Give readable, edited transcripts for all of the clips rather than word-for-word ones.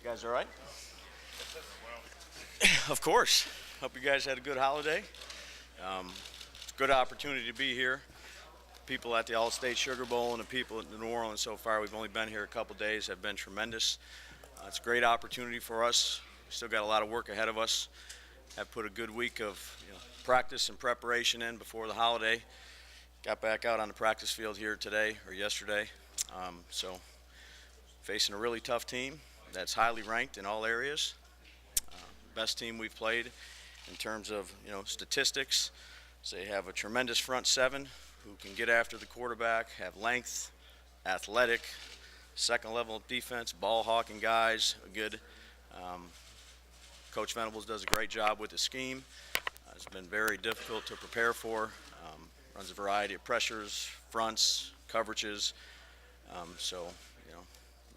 Guys all right? Of course. Hope you guys had a good holiday. It's a good opportunity to be here. People at the All-State Sugar Bowl and the people in New Orleans so far, we've only been here a couple days, have been tremendous. It's a great opportunity for us. We still got a lot of work ahead of us. Have put a good week of practice and preparation in before the holiday. Got back out on the practice field here today or yesterday. So facing a really tough team that's highly ranked in all areas. Best team we've played in terms of statistics. So they have a tremendous front seven who can get after the quarterback, have length, athletic, second level defense, ball hawking guys. A good Coach Venables does a great job with the scheme. It's been very difficult to prepare for. Runs a variety of pressures, fronts, coverages. So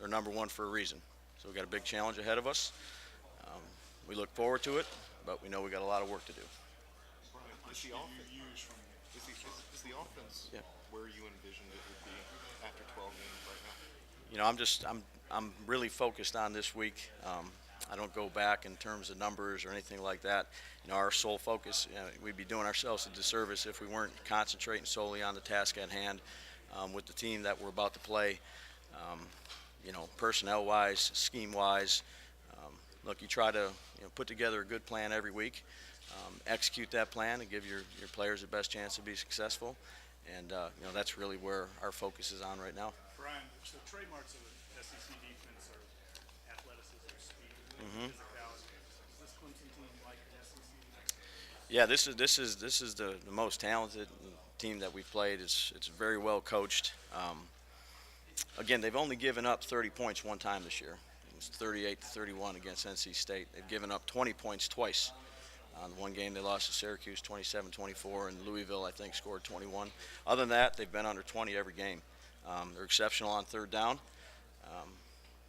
they're number one for a reason. So we've got a big challenge ahead of us. We look forward to it, but we know we got a lot of work to do. Is the offense where you envisioned it would be after 12 games right now? I'm really focused on this week. I don't go back in terms of numbers or anything like that. Our sole focus, we'd be doing ourselves a disservice if we weren't concentrating solely on the task at hand with the team that we're about to play. Personnel-wise, scheme-wise. Look, you try to put together a good plan every week, execute that plan, and give your players the best chance to be successful. And that's really where our focus is on right now. Brian, the trademarks of the SEC defense are athleticism, speed, and physicality. Is this Clemson team like the SEC? Yeah, this is the most talented team that we've played. It's very well coached. Again, they've only given up 30 points one time this year. It was 38-31 against NC State. They've given up 20 points twice. The one game they lost to Syracuse 27-24, and Louisville, I think, scored 21. Other than that, they've been under 20 every game. They're exceptional on third down.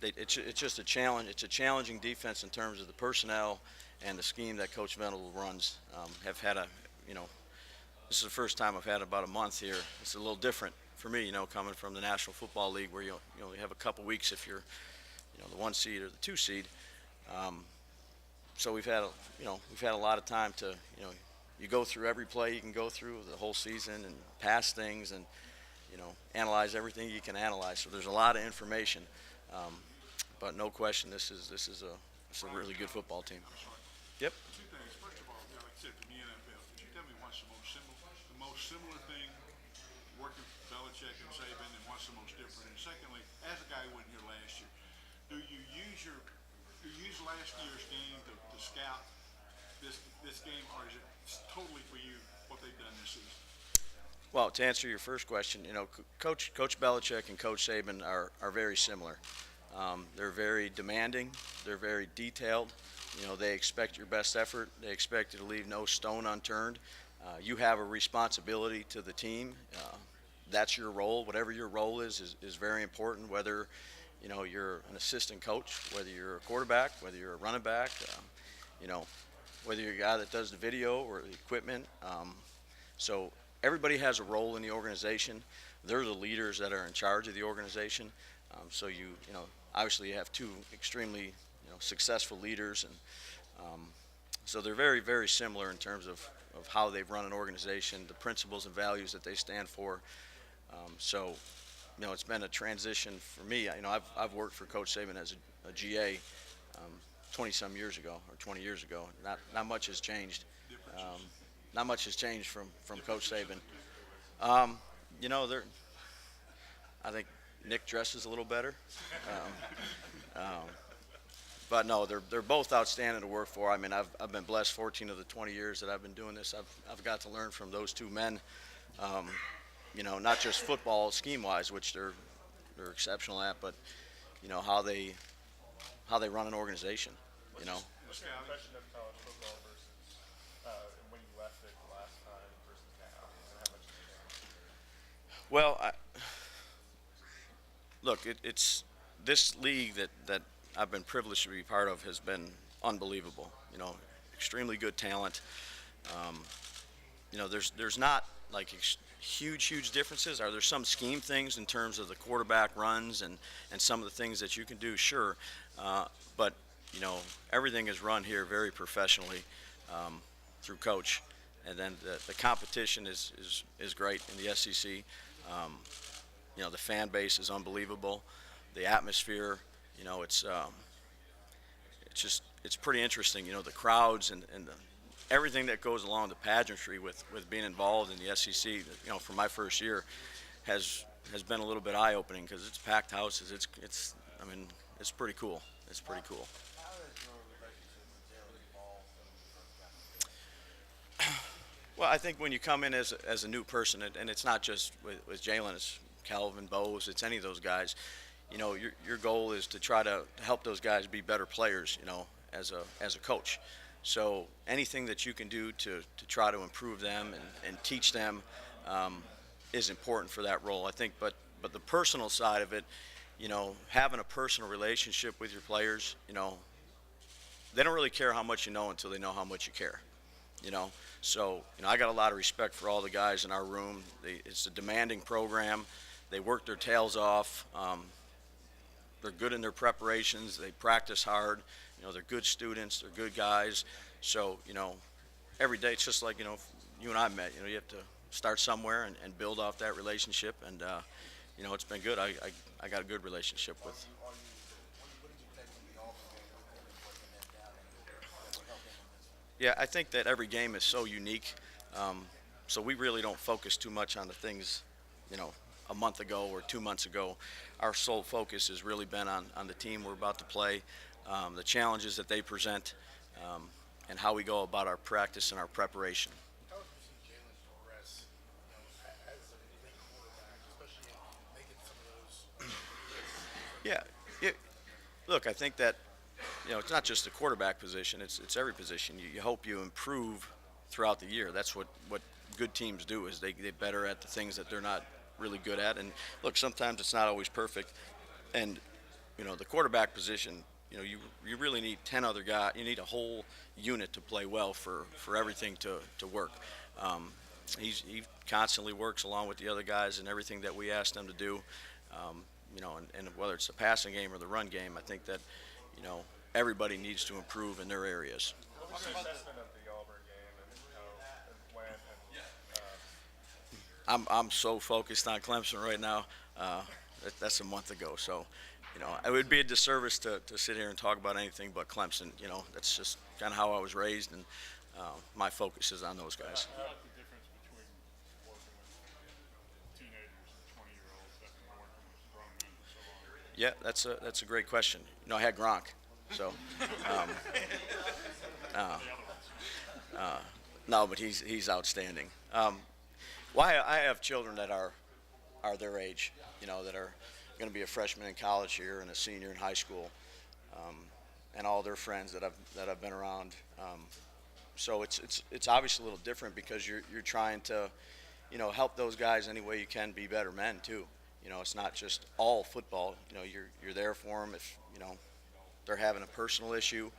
It's just a challenge. It's a challenging defense in terms of the personnel and the scheme that Coach Venables runs. Have had this is the first time I've had about a month here. It's a little different for me, coming from the National Football League where you only have a couple weeks if you're, the 1 seed or the 2 seed. So we've had a lot of time to, you go through every play you can go through the whole season and pass things and, analyze everything you can analyze. So there's a lot of information, but no question, this is a really good football team. Yep. Two things. First of all, like I said, from the NFL, could you tell me what's the most similar thing working with Belichick and Saban, and what's the most different? And secondly, as a guy who wasn't here last year, do you use last year's game to scout this game, or is it totally for you what they've done this season? Well, to answer your first question, Coach Belichick and Coach Saban are very similar. They're very demanding. They're very detailed. They expect your best effort. They expect you to leave no stone unturned. You have a responsibility to the team. That's your role. Whatever your role is very important, whether you're an assistant coach, whether you're a quarterback, whether you're a running back, whether you're a guy that does the video or the equipment. So everybody has a role in the organization. They're the leaders that are in charge of the organization. So obviously you have two extremely successful leaders, and so they're very, very similar in terms of how they've run an organization, the principles and values that they stand for. So it's been a transition for me. I've worked for Coach Saban as a GA 20-some years ago, or 20 years ago. Not much has changed. Not much has changed from Coach Saban. I think Nick dresses a little better. But no, they're both outstanding to work for. I've been blessed 14 of the 20 years that I've been doing this. I've got to learn from those two men. Not just football scheme-wise, which they're exceptional at, but how they run an organization. What's your impression of college football versus when you left it the last time versus now, and how much has changed? Well, look, it's this league that I've been privileged to be part of has been unbelievable. Extremely good talent. There's not like huge differences? Are there some scheme things in terms of the quarterback runs and some of the things that you can do? Sure. But, you know, everything is run here very professionally through coach. And then the competition is great in the SEC. You know, the fan base is unbelievable. The atmosphere, you know, it's pretty interesting. You know, the crowds and everything that goes along the pageantry with being involved in the SEC. You know, for my first year, has been a little bit eye-opening because it's packed houses. I mean, it's pretty cool. It's pretty cool. How has your relationship with Jalen evolved from the first guy? Well, I think when you come in as a new person, and it's not just with Jalen, it's Calvin, Bose, it's any of those guys. You know, your goal is to try to help those guys be better players, you know, as a coach. So anything that you can do to try to improve them and teach them is important for that role, I think. But the personal side of it, you know, having a personal relationship with your players, you know, they don't really care how much you know until they know how much you care, you know. So, you know, I got a lot of respect for all the guys in our room. It's a demanding program. They work their tails off. They're good in their preparations. They practice hard. You know, they're good students. They're good guys. So, you know, every day it's just like, you know, you and I met. You know, you have to start somewhere and build off that relationship. And, you know, it's been good. I got a good relationship with. What did you take from the Auburn game and breaking that down and helping him this? Yeah, I think that every game is so unique. So we really don't focus too much on the things, you know, a month ago or 2 months ago. Our sole focus has really been on the team we're about to play, the challenges that they present, and how we go about our practice and our preparation. How have you seen Jalen progress, you know, as a big quarterback, especially in making some of those? Yeah, look, I think that, you know, it's not just the quarterback position, it's every position. You hope you improve throughout the year. That's what good teams do, is they get better at the things that they're not really good at. And look, sometimes it's not always perfect. And, you know, the quarterback position, you know, you really need 10 other guys. You need a whole unit to play well for everything to work. He constantly works along with the other guys in everything that we ask them to do. You know, and whether it's the passing game or the run game, I think that, you know, everybody needs to improve in their areas. What was your assessment of the Auburn game and how it went? And, I'm so focused on Clemson right now. That's a month ago, so, you know, it would be a disservice to sit here and talk about anything but Clemson. You know, that's just kind of how I was raised, and my focus is on those guys. How about the difference between working with teenagers and 20-year-olds that been working with grown men for so long? Yeah, that's a great question. You know, I had Gronk, so. No, but he's outstanding. Well, I have children that are their age, you know, that are going to be a freshman in college here and a senior in high school, and all their friends that I've been around. So it's obviously a little different because you're trying to, you know, help those guys any way you can be better men too. You know, it's not just all football. You know, you're there for them if, you know, they're having a personal issue.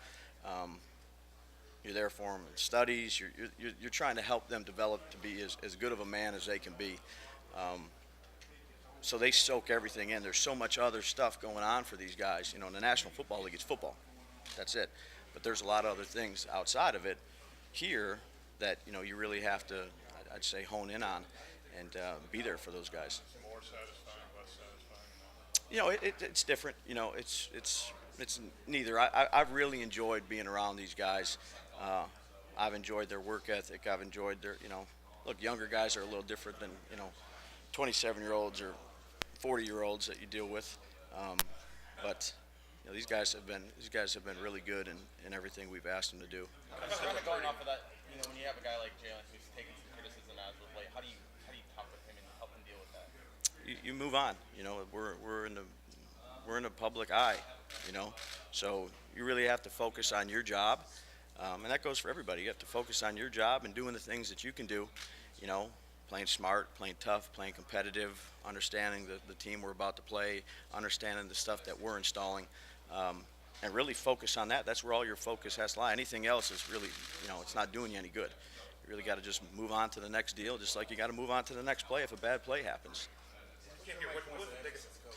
You're there for them in studies. You're trying to help them develop to be as good of a man as they can be. So they soak everything in. There's so much other stuff going on for these guys. You know, in the National Football League, it's football. That's it. But there's a lot of other things outside of it here that, you know, you really have to, I'd say, hone in on and be there for those guys. More satisfying, less satisfying? You know, it's different. You know, it's neither. I've really enjoyed being around these guys. I've enjoyed their work ethic. I've enjoyed their, you know, look, younger guys are a little different than, you know, 27-year-olds or 40-year-olds that you deal with. But, you know, these guys have been really good in everything we've asked them to do. Kind of going off of that, you know, when you have a guy like Jalen who's taking some criticism as of late, how do you talk with him and help him deal with that? You move on. You know, we're in the public eye. You know, so you really have to focus on your job, and that goes for everybody. You have to focus on your job and doing the things that you can do. You know, playing smart, playing tough, playing competitive, understanding the team we're about to play, understanding the stuff that we're installing, and really focus on that. That's where all your focus has to lie. Anything else is really, you know, it's not doing you any good. You really got to just move on to the next deal, just like you got to move on to the next play if a bad play happens. What was the biggest coach?